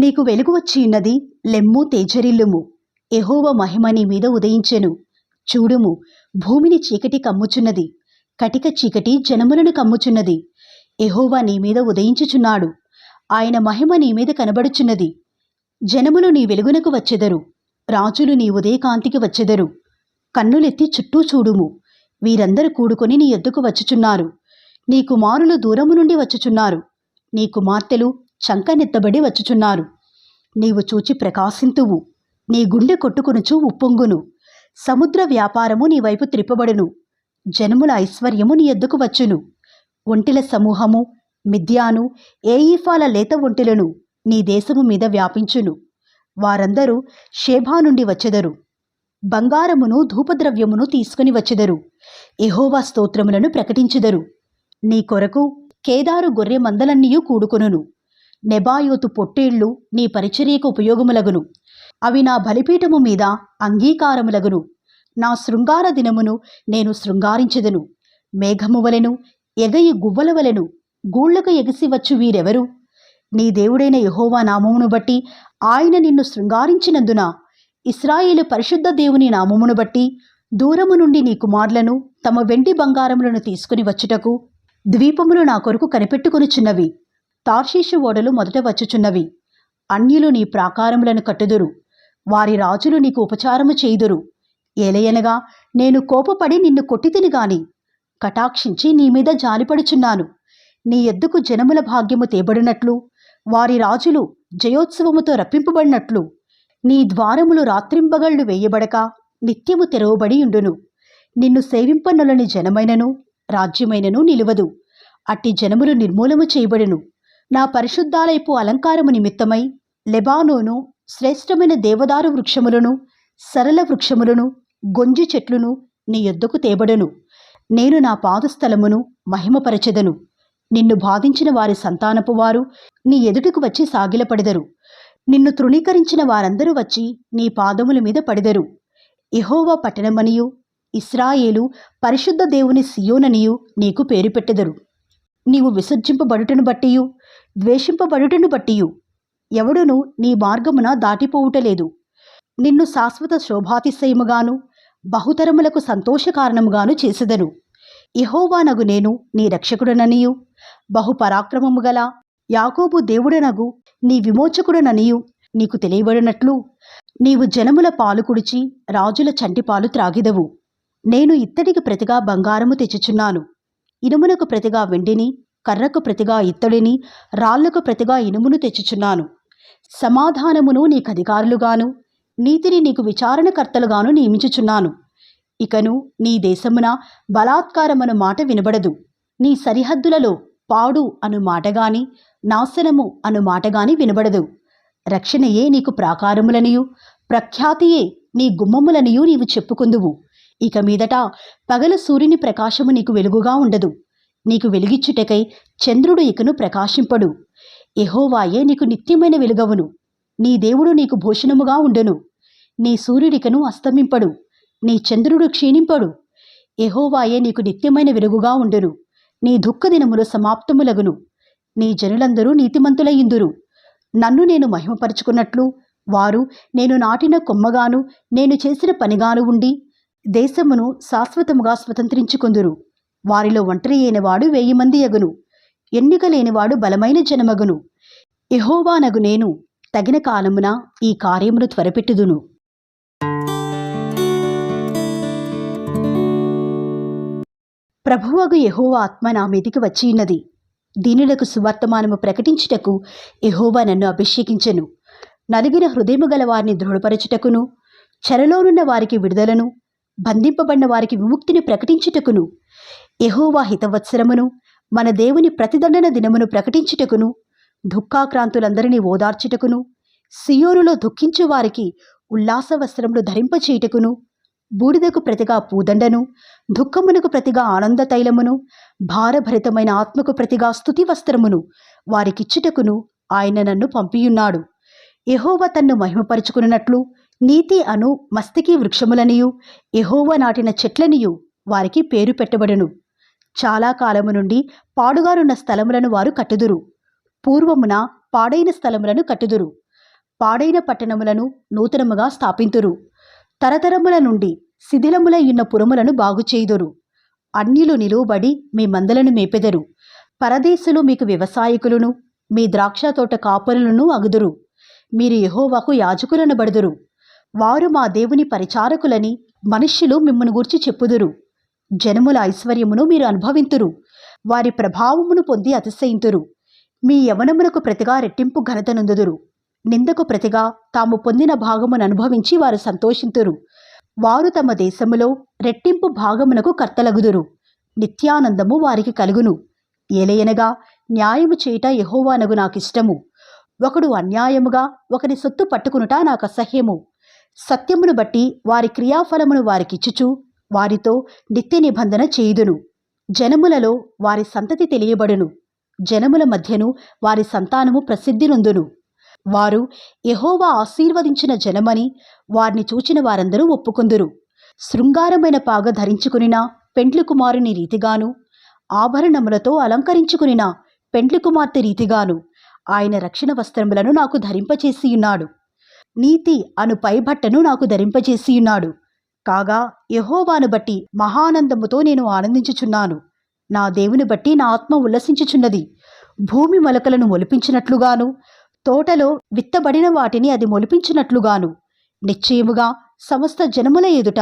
నీకు వెలుగు వచ్చియున్నది, లెమ్ము తేజరిల్లుము. యెహోవా మహిమ నీ మీద ఉదయించెను. చూడుము, భూమిని చీకటి కమ్ముచున్నది, కటిక చీకటి జనములను కమ్ముచున్నది. యెహోవా నీ మీద ఉదయించుచున్నాడు, ఆయన మహిమ నీ మీద కనబడుచున్నది. జనములు నీ వెలుగునకు వచ్చెదరు, రాజులు నీ ఉదయకాంతికి వచ్చెదరు. కన్నులెత్తి చుట్టూ చూడుము, వీరందరూ కూడుకొని నీ యొద్దకు వచ్చుచున్నారు. నీ కుమారులు దూరము నుండి వచ్చుచున్నారు, నీ కుమార్తెలు చంకనెత్తబడి వచ్చుచున్నారు. నీవు చూచి ప్రకాశింతువు, నీ గుండె కొట్టుకొనుచు ఉప్పొంగును. సముద్ర వ్యాపారము నీ వైపు త్రిప్పబడును, జనముల ఐశ్వర్యము నీ యొద్దకు వచ్చును. ఒంటెల సమూహము, మిద్యాను, ఏయిఫాల లేత ఒంటెలను నీ దేశము మీద వ్యాపించును. వారందరూ షేబా నుండి వచ్చెదరు, బంగారమును ధూపద్రవ్యమును తీసుకుని వచ్చెదరు. యెహోవా స్తోత్రములను ప్రకటించెదరు. నీ కొరకు కేదారు గొర్రె మందలన్నీయూ కూడుకొనును. నెబాయోతు పొట్టేళ్లు నీ పరిచర్యకు ఉపయోగములగును. అవి నా బలిపీఠము మీద అంగీకారములగును. నా శృంగార దినమును నేను శృంగారించెదను. మేఘము వలెను, ఎగయి గువ్వల వలెను గూళ్లకు ఎగిసివచ్చు వీరెవరు? నీ దేవుడైన యెహోవా నామమును బట్టి ఆయన నిన్ను శృంగారించినందున, ఇశ్రాయేలు పరిశుద్ధ దేవుని నామమును బట్టి దూరము నుండి నీ కుమారులను తమ వెండి బంగారములను తీసుకుని వచ్చుటకు ద్వీపములు నా కొరకు కనిపెట్టుకొనుచున్నవి. తార్షీషు ఓడలు మొదట వచ్చుచున్నవి. అన్యులు నీ ప్రాకారములను కట్టుదురు, వారి రాజులు నీకు ఉపచారము చేయుదురు. ఏలయనగా నేను కోపపడి నిన్ను కొట్టితిని గాని కటాక్షించి నీ మీద జాలిపడుచున్నాను. నీ ఎద్దుకు జనముల భాగ్యము తేబడినట్లు, వారి రాజులు జయోత్సవముతో రప్పింపబడినట్లు నీ ద్వారములు రాత్రింబగళ్ళు వేయబడక నిత్యము తెరవబడి ఉండును. నిన్ను సేవింపనొలని జనమైనను రాజ్యమైనను నిలువదు. అట్టి జనములు నిర్మూలము చేయబడును. నా పరిశుద్ధాలయపు అలంకారము నిమిత్తమై లెబానోను శ్రేష్టమైన దేవదారు వృక్షములను, సరళ వృక్షములను, గొంజి చెట్లును నీ యొద్దకు తేబడును. నేను నా పాదస్థలమును మహిమపరచెదను. నిన్ను బాధించిన వారి సంతానపు వారు నీ ఎదుటికి వచ్చి సాగిలపడెదరు. నిన్ను తృణీకరించిన వారందరూ వచ్చి నీ పాదముల మీద పడెదరు. యెహోవా పట్టణమనియు, ఇశ్రాయేలు పరిశుద్ధ దేవుని సియోననియు నీకు పేరు పెట్టెదరు. నీవు విసర్జింపబడుటను బట్టియు ద్వేషింపబడుటను బట్టియు ఎవడును నీ మార్గమున దాటిపోవుటలేదు. నిన్ను శాశ్వత శోభాతిశయముగాను బహుతరములకు సంతోషకారణముగాను చేసెదను. యెహోవానగు నేను నీ రక్షకుడననియు, బహుపరాక్రమము గల యాకోబు దేవుడనగు నీ విమోచకుడననియు నీకు తెలియబడినట్లు, నీవు జనముల పాలు కుడిచి రాజుల చంటిపాలు త్రాగిదవు. నేను ఇత్తడికి ప్రతిగా బంగారము తెచ్చుచున్నాను, ఇనుమునకు ప్రతిగా వెండిని, కర్రకు ప్రతిగా ఇత్తడిని, రాళ్లకు ప్రతిగా ఇనుమును తెచ్చుచున్నాను. సమాధానమును నీకధికారులుగాను, నీతిని నీకు విచారణకర్తలుగాను నియమించుచున్నాను. ఇకను నీ దేశమున బలాత్కారమను మాట వినబడదు. నీ సరిహద్దులలో పాడు అను మాటగాని, నాశనము అను మాటగాని వినబడదు. రక్షణయే నీకు ప్రాకారములనియు, ప్రఖ్యాతియే నీ గుమ్మములనియు నీవు చెప్పుకుందువు. ఇక మీదట పగల సూర్యుని ప్రకాశము నీకు వెలుగుగా ఉండదు. నీకు వెలుగిచ్చుటకై చంద్రుడు ఇకను ప్రకాశింపడు. యెహోవాయే నీకు నిత్యమైన వెలుగవును. నీ దేవుడు నీకు భూషణముగా ఉండును. నీ సూర్యుడికను అస్తమింపడు, నీ చంద్రుడు క్షీణింపడు. యెహోవాయే నీకు నిత్యమైన వెలుగుగా ఉండును. నీ దుఃఖదినములు సమాప్తములగును. నీ జనులందరూ నీతిమంతులయ్యుందురు. నన్ను నేను మహిమపరుచుకున్నట్లు వారు నేను నాటిన కొమ్మగాను నేను చేసిన పనిగాను ఉండి దేశమును శాశ్వతముగా స్వతంత్రించుకొందురు. వారిలో ఒంటరి అయినవాడు 1000 మంది యగును, ఎన్నిక లేనివాడు బలమైన జనమగును. యెహోవానగు నేను తగిన కాలమున ఈ కార్యమును త్వరపెట్టుదును. ప్రభువగు యెహోవా ఆత్మ నా మీదికి వచ్చియున్నది. దీనులకు సువర్తమానము ప్రకటించుటకు యెహోవా నన్ను అభిషేకించెను. నలిగిన హృదయము గల వారిని దృఢపరచుటకును, చెరలోనున్న వారికి విడుదలను, బంధింపబడిన వారికి విముక్తిని ప్రకటించుటకును, యెహోవా హితవత్సరమును మన దేవుని ప్రతిదండన దినమును ప్రకటించుటకును, దుఃఖాక్రాంతులందరినీ ఓదార్చుటకును, సియోనులో దుఃఖించు వారికి ఉల్లాస వస్త్రములు ధరింపచేయుటకును, బూడిదకు ప్రతిగా పూదండను, దుఃఖమునకు ప్రతిగా ఆనంద తైలమును, భారభరితమైన ఆత్మకు ప్రతిగా స్తుతి వస్త్రమును వారికిచ్చుటకును ఆయన నన్ను పంపియున్నాడు. యెహోవా తన్ను మహిమపరుచుకున్నట్లు నీతి అను మస్తికి వృక్షములనియు, యెహోవా నాటిన చెట్లనియు వారికి పేరు పెట్టబడును. చాలా కాలము నుండి పాడుగానున్న స్థలములను వారు కట్టుదురు. పూర్వమున పాడైన స్థలములను కట్టుదురు. పాడైన పట్టణములను నూతనముగా స్థాపింతురు. తరతరముల నుండి శిథిలములైయున్న పురములను బాగుచేయుదురు. అన్యులు నిలువబడి మీ మందలను మేపెదరు. పరదేశులు మీకు వ్యవసాయకులను, మీ ద్రాక్ష తోట కాపరులను అగుదురు. మీరు యెహోవాకు యాజకులనబడుదురు. వారు మా దేవుని పరిచారకులని మనుష్యులు మిమ్మును గూర్చి చెప్పుదురు. జనముల ఐశ్వర్యమును మీరు అనుభవింతురు. వారి ప్రభావమును పొంది అతిశయింతురు. మీ యవనమునకు ప్రతిగా రెట్టింపు ఘనత నొందుదురు. నిందకు ప్రతిగా తాము పొందిన భాగమును అనుభవించి వారు సంతోషింతురు. వారు తమ దేశములో రెట్టింపు భాగమునకు కర్తలగుదురు. నిత్యానందము వారికి కలుగును. ఏలయనగా న్యాయము చేయుట యెహోవానగు నాకిష్టము. ఒకడు అన్యాయముగా ఒకరి సొత్తు పట్టుకునుట నాకు అసహ్యము. సత్యమును బట్టి వారి క్రియాఫలమును వారికిచ్చుచు వారితో నిత్య నిబంధన చేయుదును. జనములలో వారి సంతతి తెలియబడును. జనముల మధ్యను వారి సంతానము ప్రసిద్ధి నొందును. వారు యెహోవా ఆశీర్వదించిన జనమని వారిని చూచిన వారందరూ ఒప్పుకొందురు. శృంగారమైన పాగ ధరించుకునిన పెండ్లి కుమారుని రీతిగాను, ఆభరణములతో అలంకరించుకునిన పెండ్లి కుమార్తె రీతిగాను ఆయన రక్షణ వస్త్రములను నాకు ధరింపచేసియున్నాడు. నీతి అను పైబట్టను నాకు ధరింపచేసియున్నాడు. కాగా యెహోవాను బట్టి మహానందముతో నేను ఆనందించుచున్నాను. నా దేవుని బట్టి నా ఆత్మ ఉల్లసించుచున్నది. భూమి మొలకలను మొలిపించినట్లుగాను, తోటలో విత్తబడిన వాటిని అది మొలిపించినట్లుగాను నిశ్చయముగా సమస్త జనముల ఎదుట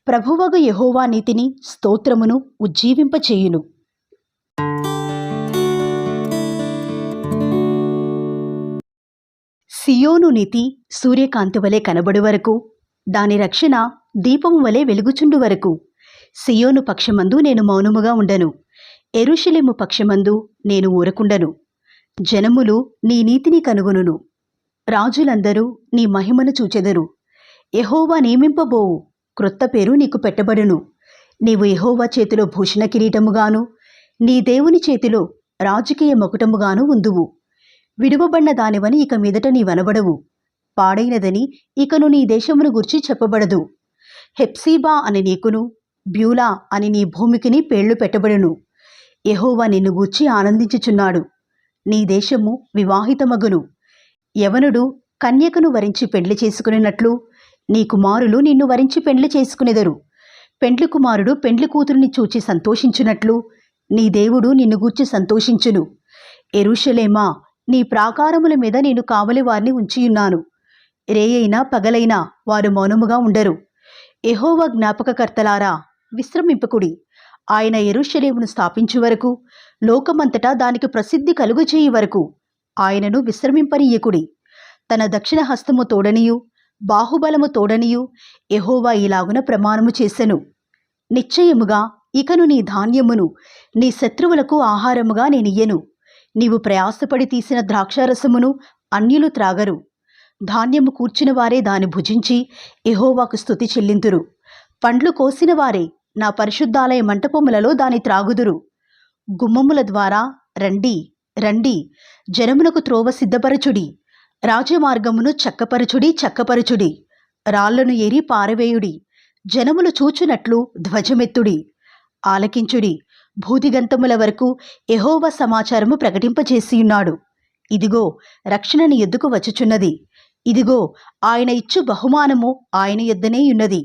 ప్రభువగు యెహోవా నీతిని స్తోత్రమును ఉజ్జీవింపచేయును. సియోను నీతి సూర్యకాంతి వలె కనబడు వరకు, దాని రక్షణ దీపము వలె వెలుగుచుండు వరకు సియోను పక్షమందు నేను మౌనముగా ఉండను. యెరూషలేము పక్షమందు నేను ఊరకుండను. జనములు నీ నీతిని కనుగొనును. రాజులందరూ నీ మహిమను చూచెదరు. యెహోవా నియమింపబోవు క్రొత్త పేరు నీకు పెట్టబడును. నీవు యెహోవా చేతిలో భూషణ కిరీటముగాను, నీ దేవుని చేతిలో రాజకీయ మకుటముగాను ఉందువు. విడువబడిన దానివని ఇక మీదట నీవనబడవు. పాడైనదని ఇకను నీ దేశమును గూర్చి చెప్పబడదు. హెప్సీబా అని నీకును, బ్యూలా అని నీ భూమికిని పేర్లు పెట్టబడును. యెహోవా నిన్ను గూర్చి ఆనందించుచున్నాడు. నీ దేశము వివాహితమగును. యవనుడు కన్యకను వరించి పెండ్లి చేసుకునేటట్లు నీ కుమారులు నిన్ను వరించి పెండ్లి చేసుకునేదరు. పెండ్లి కుమారుడు పెండ్లి కూతురుని చూచి సంతోషించున్నట్లు నీ దేవుడు నిన్ను గూర్చి సంతోషించును. యెరూషలేమా, నీ ప్రాకారముల మీద నేను కావలి వారిని ఉంచియున్నాను. రేయైనా పగలైనా వారు మౌనముగా ఉండరు. యెహోవా జ్ఞాపకకర్తలారా, విశ్రమింపకుడి. ఆయన యెరూషలేమును స్థాపించు వరకు, లోకమంతటా దానికి ప్రసిద్ధి కలుగుచేయి వరకు ఆయనను విశ్రమింపనీయకుడి. తన దక్షిణ హస్తము తోడనియు బాహుబలము తోడనియు యెహోవా ఇలాగున ప్రమాణము చేసెను. నిశ్చయముగా ఇకను నీ ధాన్యమును నీ శత్రువులకు ఆహారముగా నేనియ్యను. నీవు ప్రయాసపడి తీసిన ద్రాక్షారసమును అన్యులు త్రాగరు. ధాన్యము కూర్చిన వారే దాని భుజించి యెహోవాకు స్తుతి చెల్లింతురు. పండ్లు కోసిన వారే నా పరిశుద్ధాలయ మంటపములలో దాని త్రాగుదురు. గుమ్మముల ద్వారా రండి రండి, జనమునకు త్రోవ సిద్ధపరచుడి. రాజమార్గమును చక్కపరచుడి. రాళ్లను ఏరి పారవేయుడి. జనములు చూచునట్లు ధ్వజమెత్తుడి. ఆలకించుడి. భూదిగంతముల వరకు యెహోవా సమాచారము ప్రకటింపచేసియున్నాడు. ఇదిగో రక్షణ నీ యొద్దకు వచ్చుచున్నది. ఇదిగో ఆయన ఇచ్చు బహుమానము ఆయన యొద్దనే ఉన్నది.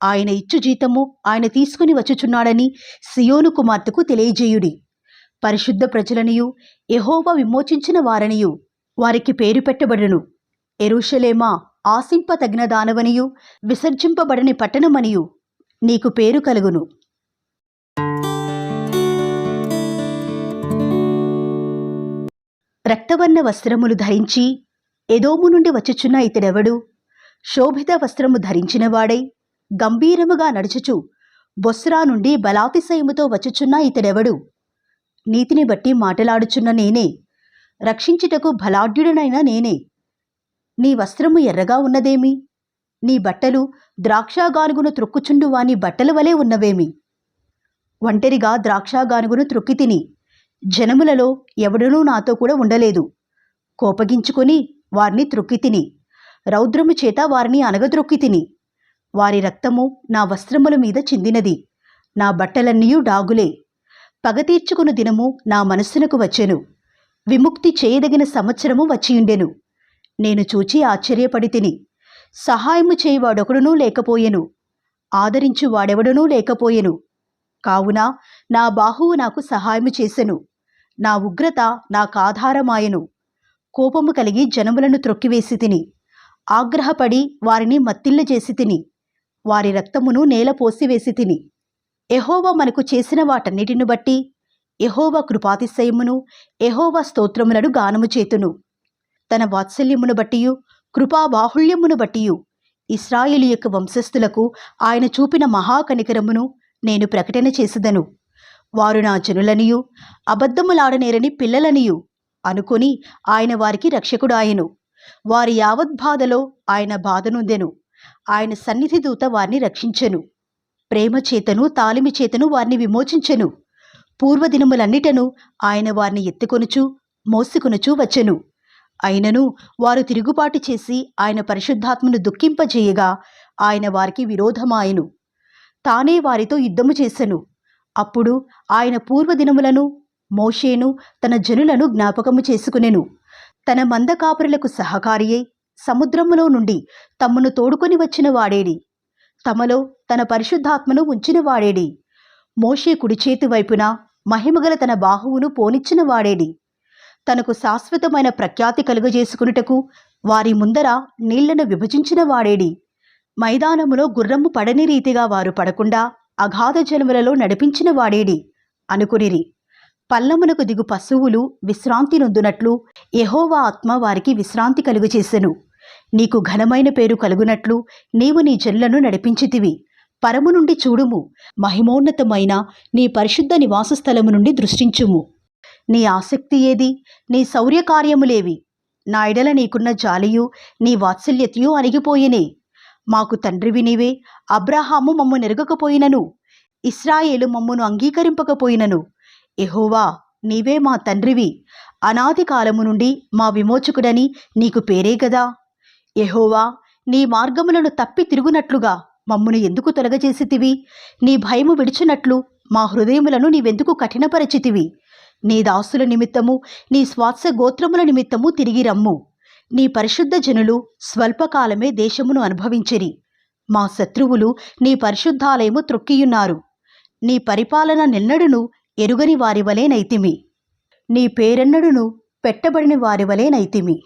ఆయన ఇచ్చు జీతము ఆయన తీసుకుని వచ్చుచున్నాడని సియోను కుమార్తెకు తెలియజేయుడి. పరిశుద్ధ ప్రజలనియు యెహోవా విమోచించిన వారనియు వారికి పేరు పెట్టబడును. యెరూషలేమా, ఆశింపతగిన దానవనియు విసర్జింపబడని పట్టణమనియు నీకు పేరు కలుగును. రక్తవర్ణ వస్త్రములు ధరించి ఎదోము నుండి వచ్చుచున్న ఇతడెవడు? శోభిత వస్త్రము ధరించినవాడై గంభీరముగా నడుచుచు బొస్రా నుండి బలాతిశయముతో వచ్చుచున్న ఇతడెవడు? నీతిని బట్టి మాటలాడుచున్న నేనే, రక్షించుటకు బలాఢ్యుడనైన నేనే. నీ వస్త్రము ఎర్రగా ఉన్నదేమి? నీ బట్టలు ద్రాక్షాగానుగును త్రొక్కుచుండు వాని బట్టల వలె ఉన్నవేమి? ఒంటరిగా ద్రాక్షాగానుగును త్రొక్కి తిని జనములలో ఎవడనూ నాతో కూడా ఉండలేదు. కోపగించుకొని వారిని త్రొక్కి తిని, రౌద్రము చేత వారిని అనగద్రొక్కి తిని. వారి రక్తము నా వస్త్రముల మీద చిందినది. నా బట్టలన్నీయూ డాగులే. పగ తీర్చుకుని దినము నా మనస్సునకు వచ్చెను. విముక్తి చేయదగిన సంవత్సరము వచ్చియుండెను. నేను చూచి ఆశ్చర్యపడి తిని. సహాయము చేయువాడొకడునూ లేకపోయెను, ఆదరించు వాడెవడునూ లేకపోయెను. కావున నా బాహువు నాకు సహాయము చేసెను, నా ఉగ్రత నాకాధారమాయెను. కోపము కలిగి జనములను త్రొక్కివేసి తిని, ఆగ్రహపడి వారిని మత్తిల్లజేసి తిని, వారి రక్తమును నేల పోసివేసి తిని. యెహోవా మనకు చేసిన వాటన్నిటిని బట్టి యెహోవా కృపాతిశయమును యెహోవా స్తోత్రములను గానము చేతును. తన వాత్సల్యమును బట్టియు కృపాబాహుళ్యమును బట్టియు ఇశ్రాయేలు యొక్క వంశస్థులకు ఆయన చూపిన మహాకనికరమును నేను ప్రకటన చేసెదను. వారు నా జనులనియు అబద్ధములాడనేరని పిల్లలనియు అనుకొని ఆయన వారికి రక్షకుడాయెను. వారి యావద్బాధలో ఆయన బాధనుందెను. ఆయన సన్నిధి దూత వారిని రక్షించెను. ప్రేమ చేతను తాలిమి చేతను వారిని విమోచించెను. పూర్వదినములన్నిటను ఆయన వారిని ఎత్తుకొనుచు మోసుకొనుచు వచ్చెను. అయినను వారు తిరుగుబాటు చేసి ఆయన పరిశుద్ధాత్మను దుఃఖింపజేయగా ఆయన వారికి విరోధమాయెను. తానే వారితో యుద్ధము చేసెను. అప్పుడు ఆయన పూర్వదినములను మోషేను తన జనులను జ్ఞాపకము చేసుకునెను. తన మందకాపురులకు సహకారియై సముద్రములో నుండి తమ్మును తోడుకొని వచ్చిన వాడేడి, తమలో తన పరిశుద్ధాత్మను ఉంచిన వాడేడి, మోషే కుడిచేతి వైపున మహిమగల తన బాహువును పోనిచ్చిన వాడేడి, తనకు శాశ్వతమైన ప్రఖ్యాతి కలుగజేసుకునుటకు వారి ముందర నీళ్లను విభజించిన వాడేడి, మైదానములో గుర్రము పడని రీతిగా వారు పడకుండా అగాధ జలములలో నడిపించిన వాడేడి అనుకునిరి. పల్లమునకు దిగు పశువులు విశ్రాంతి నొందునట్లు యెహోవా ఆత్మ వారికి విశ్రాంతి కలుగచేసెను. నీకు ఘనమైన పేరు కలుగునట్లు నీవు నీ జనులను నడిపించితివి. పరము నుండి చూడుము, మహిమోన్నతమైన నీ పరిశుద్ధ నివాస స్థలము నుండి దృష్టించుము. నీ ఆసక్తి ఏది? నీ శౌర్యకార్యములేవి? నా ఎడల నీకున్న జాలియు నీ వాత్సల్యతయు అణిగిపోయినే. మాకు తండ్రివి నీవే. అబ్రాహాము మమ్ము నెరగకపోయినను, ఇశ్రాయేలు మమ్మును అంగీకరింపకపోయినను, యెహోవా నీవే మా తండ్రివి, అనాది కాలము నుండి మా విమోచకుడని నీకు పేరే గదా. యెహోవా, నీ మార్గములను తప్పి తిరుగునట్లుగా మమ్మును ఎందుకు తొలగజేసితివి? నీ భయము విడిచినట్లు మా హృదయములను నీవెందుకు కఠినపరచితివి? నీ దాసుల నిమిత్తము నీ స్వాస్థ గోత్రముల నిమిత్తము తిరిగి రమ్ము. నీ పరిశుద్ధ జనులు స్వల్పకాలమే దేశమును అనుభవించిరి. మా శత్రువులు నీ పరిశుద్ధాలయము త్రొక్కియున్నారు. నీ పరిపాలన నిన్నడును ఎరుగని వారి వలె నైతిమి, నీ పేరెన్నడును పెట్టబడిన వారి వలె నైతిమి.